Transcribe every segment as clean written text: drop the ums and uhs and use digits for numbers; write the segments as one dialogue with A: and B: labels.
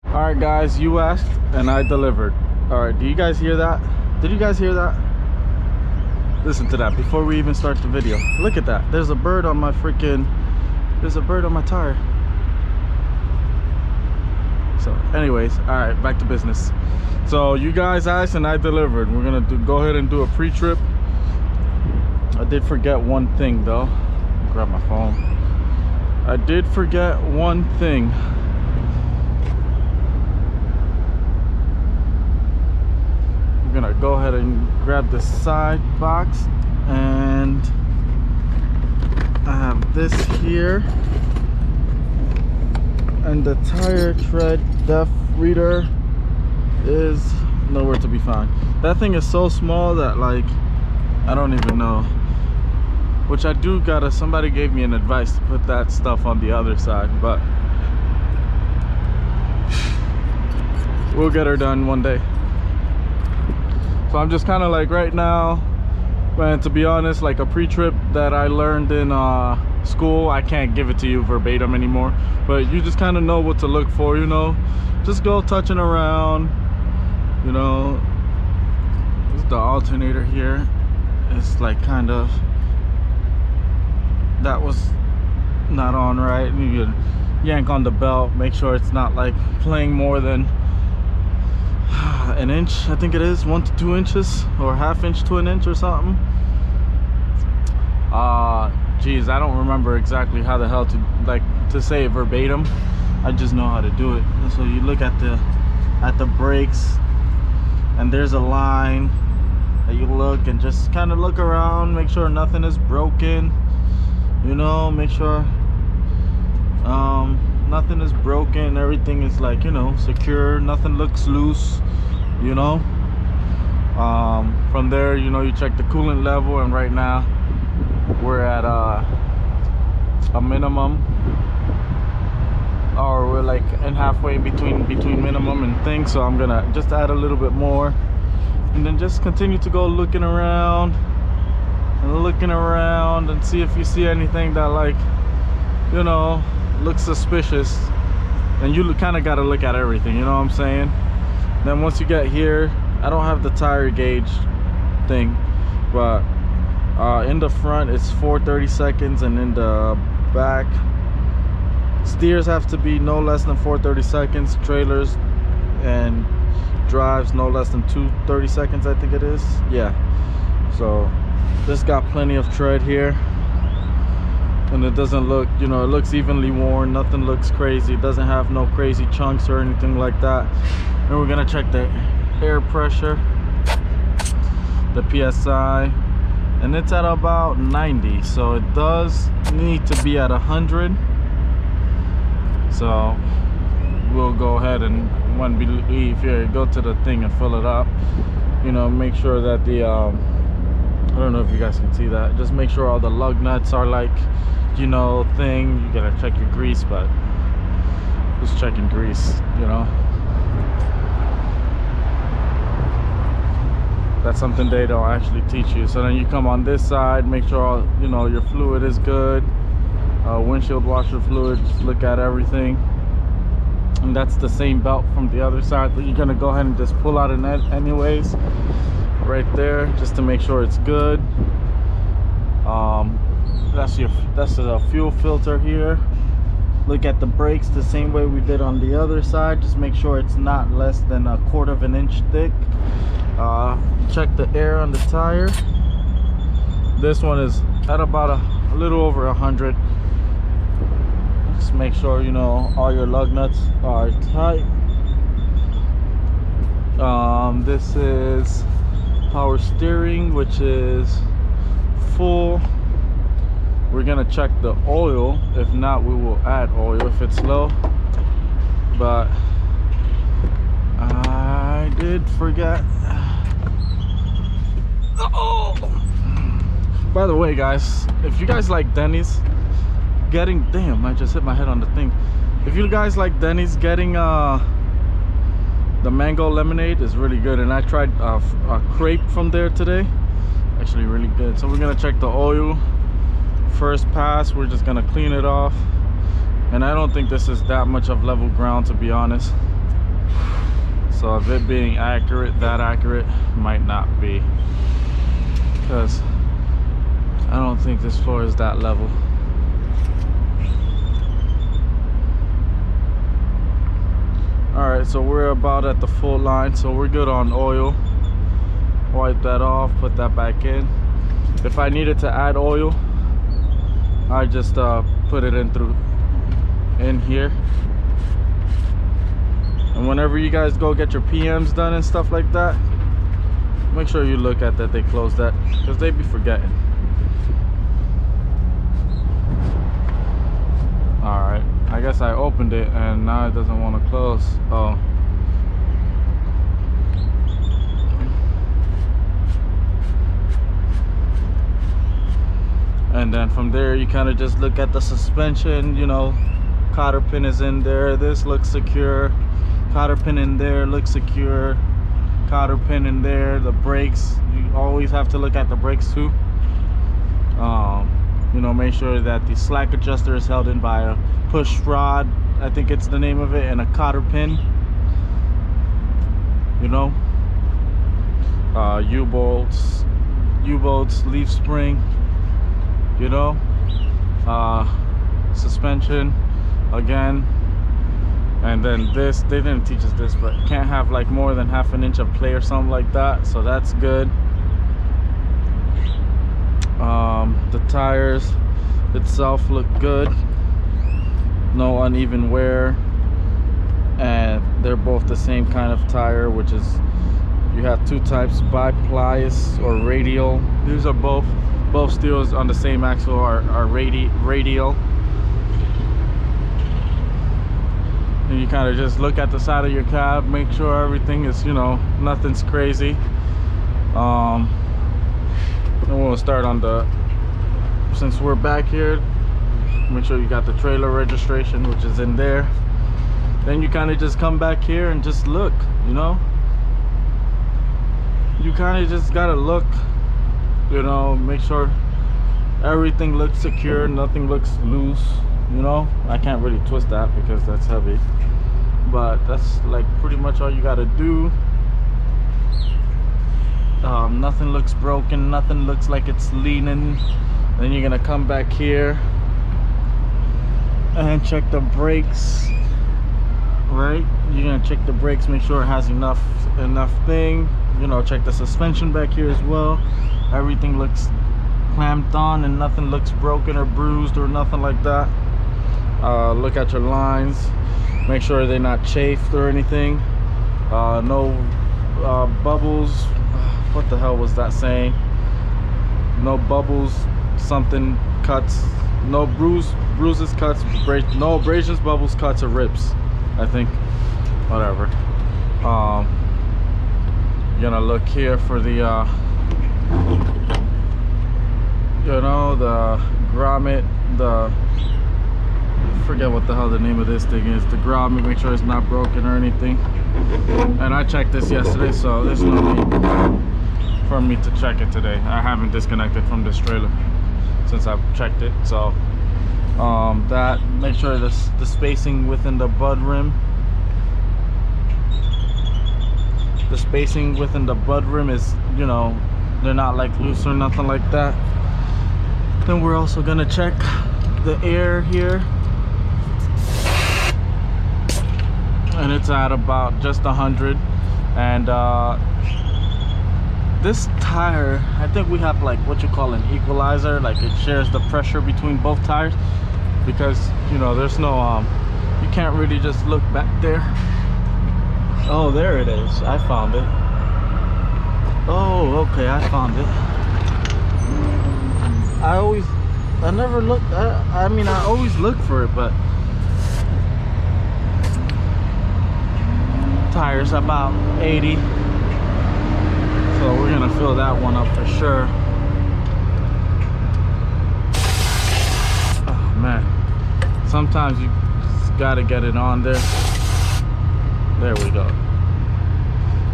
A: Alright guys, you asked and I delivered. Alright, do you guys hear that? Did you guys hear that? Listen to that before we even start the video. Look at that. There's a bird on my freaking... There's a bird on my tire. So anyways, alright, back to business. So you guys asked and I delivered. We're gonna go ahead and do a pre-trip. I did forget one thing though. Grab my phone. I did forget one thing. I'm gonna go ahead and grab the side box, and I have this here, and the tire tread depth reader is nowhere to be found. That thing is so small that like I don't even know, which I do gotta, somebody gave me an advice to put that stuff on the other side, but we'll get her done one day. So I'm just kind of like right now, man, to be honest, like a pre-trip that I learned in school, I can't give it to you verbatim anymore, but you just kind of know what to look for, you know. Just go touching around, you know. This is the alternator here. It's like kind of, that was not on right. You could yank on the belt, make sure it's not like playing more than an inch. I think it is 1 to 2 inches, or ½ inch to an inch or something. Geez, I don't remember exactly how the hell to say it verbatim. I just know how to do it. So you look at the brakes, and there's a line that you look, and just kind of look around, make sure nothing is broken, you know, make sure nothing is broken, everything is like, you know, secure, nothing looks loose, you know. From there, you know, you check the coolant level, and right now we're at a minimum, or we're like in halfway between minimum and things. So I'm gonna just add a little bit more, and then just continue to go looking around and see if you see anything that, like, you know, looks suspicious. And you kind of got to look at everything, you know what I'm saying. Then once you get here, I don't have the tire gauge thing, but in the front it's 430 seconds, and in the back, steers have to be no less than 430 seconds, trailers and drives no less than 230 seconds, I think it is. Yeah, so this got plenty of tread here, and it doesn't look, you know, it looks evenly worn, nothing looks crazy, it doesn't have no crazy chunks or anything like that. And we're gonna check the air pressure, the PSI, and it's at about 90, so it does need to be at 100. So we'll go ahead and when we leave here, go to the thing and fill it up, you know, make sure that the I don't know if you guys can see that, just make sure all the lug nuts are like, you know, thing. You gotta check your grease, but just checking grease, you know, that's something they don't actually teach you. So then you come on this side, make sure all, you know, your fluid is good, windshield washer fluid, just look at everything. And that's the same belt from the other side, but you're gonna go ahead and just pull out an end anyways right there, just to make sure it's good. That's the fuel filter here. Look at the brakes the same way we did on the other side, just make sure it's not less than 1/4 inch thick. Check the air on the tire. This one is at about a little over 100. Just make sure, you know, all your lug nuts are tight. This is power steering, which is full. We're gonna check the oil. If not, we will add oil if it's low. But I did forget. Oh, by the way, guys, if you guys like Denny's, damn, I just hit my head on the thing. If you guys like Denny's, getting the mango lemonade is really good, and I tried a crepe from there today, actually really good. So we're gonna check the oil, first pass, we're just gonna clean it off. And I don't think this is that much of level ground, to be honest. So if it being accurate, that accurate, might not be, because I don't think this floor is that level. Alright, so we're about at the full line, so we're good on oil. Wipe that off, put that back in. If I needed to add oil, I just put it in here. And whenever you guys go get your PMs done and stuff like that, make sure you look at that they close that, because they be forgetting. Alright, I guess I opened it and now it doesn't want to close. Oh. And then from there you kind of just look at the suspension, you know, cotter pin is in there, this looks secure, cotter pin in there looks secure, cotter pin in there. The brakes, you always have to look at the brakes too. You know, make sure that the slack adjuster is held in by a push rod, I think it's the name of it, and a cotter pin, you know. U-bolts, leaf spring, you know. Suspension again. And then this, they didn't teach us this, but can't have like more than ½ an inch of play or something like that, so that's good. The tires itself look good, no uneven wear, and they're both the same kind of tire, which is, you have two types, bi-plies or radial. These are both steels on the same axle are radial. And you kind of just look at the side of your cab, make sure everything is, you know, nothing's crazy. And we'll start on the, since we're back here, make sure you got the trailer registration, which is in there. Then you kind of just come back here and just look, you know. You kind of just gotta look, you know, make sure everything looks secure, nothing looks loose, you know. I can't really twist that because that's heavy, but that's like pretty much all you gotta do. Nothing looks broken, nothing looks like it's leaning. Then you're gonna come back here and check the brakes, right? You're gonna check the brakes, make sure it has enough thing, you know. Check the suspension back here as well. Everything looks clamped on and nothing looks broken or bruised or nothing like that. Look at your lines, make sure they're not chafed or anything. No bubbles. What the hell was that saying? No bubbles, something, cuts, no bruises, cuts, no abrasions, bubbles, cuts, or rips, I think. Whatever. You're gonna look here for the you know, the grommet, I forget what the hell the name of this thing is, the grommet, make sure it's not broken or anything. And I checked this yesterday, so there's no need for me to check it today. I haven't disconnected from this trailer since I've checked it. So that, make sure the spacing within the bud rim, is, you know, they're not like loose or nothing like that. Then we're also gonna check the air here, and it's at about just 100. And this tire, I think we have like what you call an equalizer, like it shares the pressure between both tires, because, you know, there's no you can't really just look back there. Oh, there it is, I found it. Oh, okay, I found it. I never looked, I mean, I always look for it, but tires about 80. So we're gonna fill that one up for sure. Oh man, sometimes you just gotta get it on there. There we go.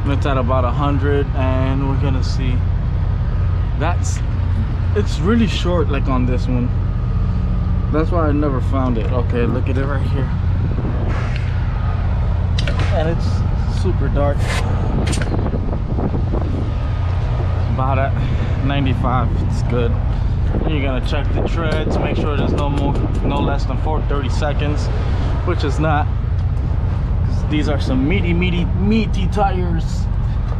A: It's at about 100, and we're gonna see. It's really short, like on this one. That's why I never found it. Okay, look at it right here. And it's super dark. About at 95, it's good. Then you're gonna check the treads, make sure there's no less than 430 seconds, which is not, because these are some meaty tires.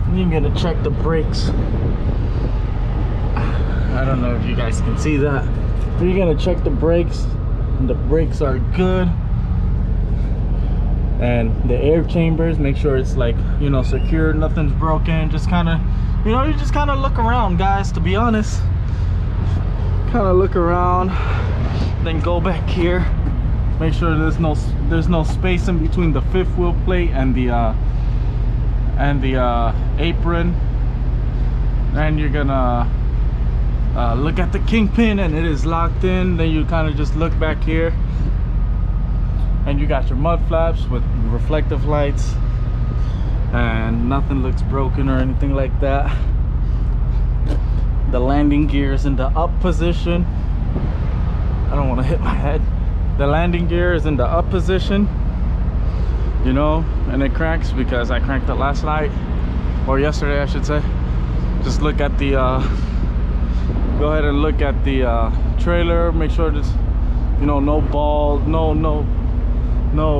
A: And you're gonna check the brakes. I don't know if you guys can see that. But you're gonna check the brakes, and the brakes are good. And the air chambers, make sure it's like, you know, secure, nothing's broken. Just kind of, you know, you just kind of look around, guys, to be honest. Kind of look around, then go back here, make sure there's no space in between the fifth wheel plate and the apron. And you're gonna look at the kingpin, and it is locked in. Then you kind of just look back here, and you got your mud flaps with reflective lights, and nothing looks broken or anything like that. The landing gear is in the up position. I don't want to hit my head. The landing gear is in the up position, you know, and it cranks because I cranked it last night, or yesterday I should say. Just look at the go ahead and look at the trailer, make sure there's, you know, no balls, no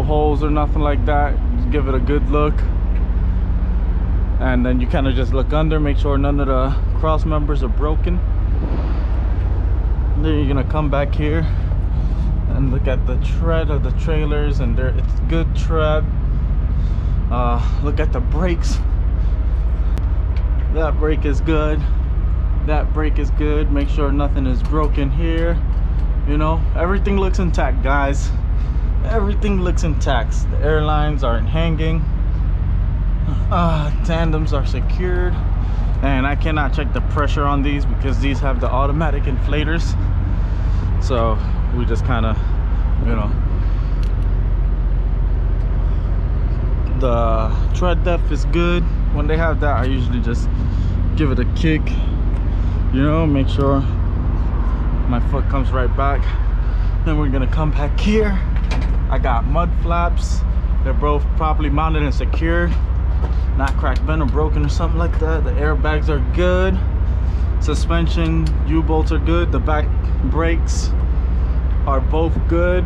A: holes or nothing like that. Just give it a good look. And then you kind of just look under, make sure none of the cross members are broken. And then you're gonna come back here and look at the tread of the trailers, and it's good tread. Look at the brakes. That brake is good. That brake is good. Make sure nothing is broken here. You know, everything looks intact, guys. Everything looks intact. The airlines aren't hanging. Tandems are secured, and I cannot check the pressure on these because these have the automatic inflators. So we just kind of, you know, the tread depth is good. When they have that, I usually just give it a kick, you know, make sure my foot comes right back. Then we're gonna come back here. I got mud flaps. They're both properly mounted and secured, not cracked, bent, or broken or something like that. The airbags are good. Suspension U-bolts are good. The back brakes are both good.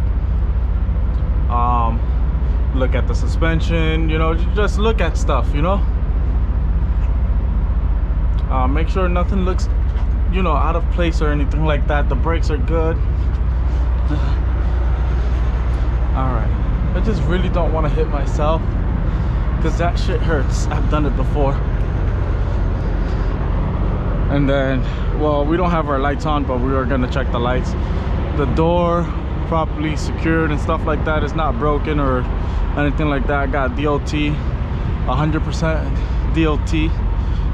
A: Look at the suspension, you know, just look at stuff, you know. Make sure nothing looks, you know, out of place or anything like that. The brakes are good. All right, I just really don't want to hit myself because that shit hurts. I've done it before. And then, well, we don't have our lights on, but we are gonna check the lights. The door properly secured and stuff like that is not broken or anything like that. I got DOT, 100% DOT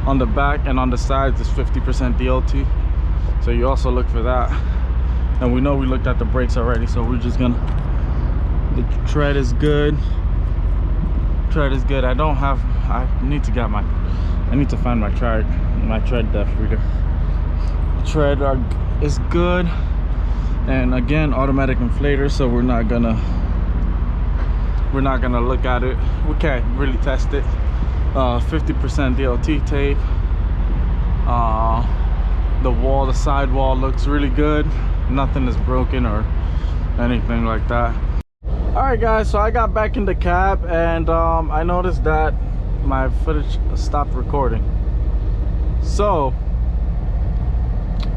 A: on the back, and on the sides is 50% DOT. So you also look for that. And we know we looked at the brakes already, so we're just gonna, the tread is good. Tread is good. I need to find my tread depth reader. Tread is good, and again, automatic inflator, so we're not gonna look at it. We can't really test it. 50% DOT tape. The sidewall looks really good. Nothing is broken or anything like that. All right, guys, so I got back in the cab, and I noticed that my footage stopped recording. So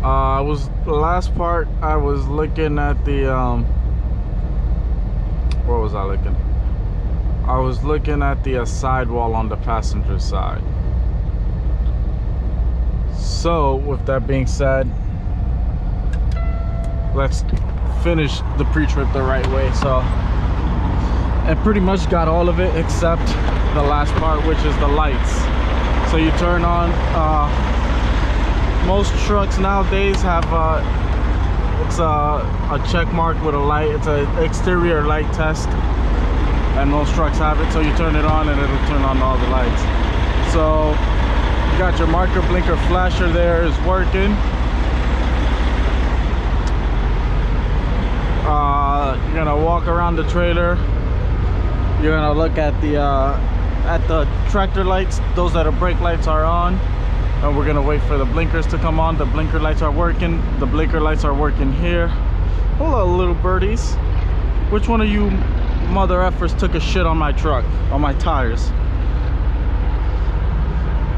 A: the last part I was looking at the where was I looking? I was looking at the sidewall on the passenger side. So with that being said, let's finish the pre-trip the right way. So I pretty much got all of it except the last part, which is the lights. So you turn on, most trucks nowadays have it's a check mark with a light. It's an exterior light test, and most trucks have it. So you turn it on and it'll turn on all the lights. So you got your marker blinker flasher there is working. walk around the trailer, you're gonna look at the tractor lights. Those that are brake lights are on, and we're gonna wait for the blinkers to come on. The blinker lights are working. The blinker lights are working here. Hello, little birdies. Which one of you mother effers took a shit on my truck, on my tires?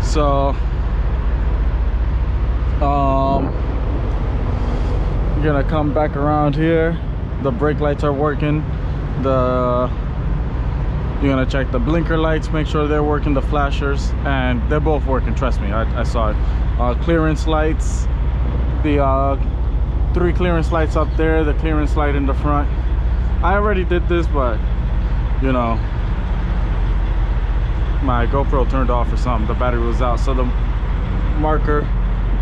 A: So you're gonna come back around here. The brake lights are working. You're gonna check the blinker lights, make sure they're working, the flashers, and they're both working, trust me, I saw it. Clearance lights, the 3 clearance lights up there, the clearance light in the front. I already did this, but you know, my GoPro turned off or something, the battery was out. So the marker,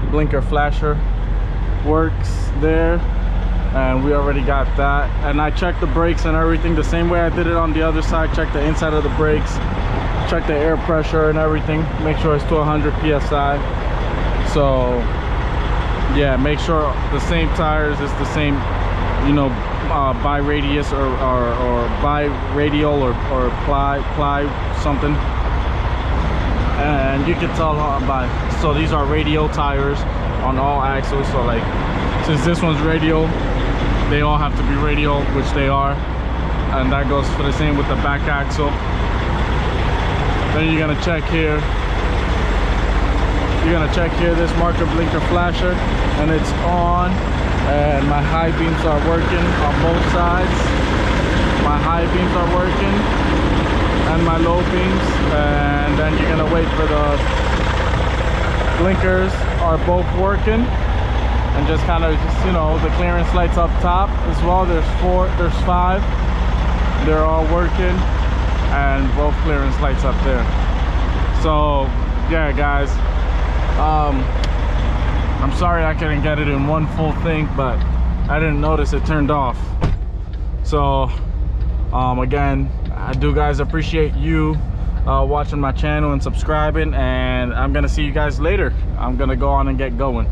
A: blinker, flasher works there, and we already got that. And I checked the brakes and everything the same way I did it on the other side. Check the inside of the brakes, check the air pressure and everything, make sure it's to 100 psi. So yeah, make sure the same tires is the same, you know, bi-radius or bi-radial or ply something. And you can tell by, so these are radial tires on all axles. So like, since this one's radial, they all have to be radial, which they are. And that goes for the same with the back axle. Then you're gonna check here. You're gonna check here this marker, blinker, flasher, and it's on. And my high beams are working on both sides. My high beams are working and my low beams. And then you're gonna wait for the blinkers are both working, and just kind of you know, the clearance lights up top as well. There's 5. They're all working, and both clearance lights up there. So yeah, guys, I'm sorry I couldn't get it in one full thing, but I didn't notice it turned off. So again, I do guys appreciate you watching my channel and subscribing, and I'm gonna see you guys later. I'm gonna go on and get going.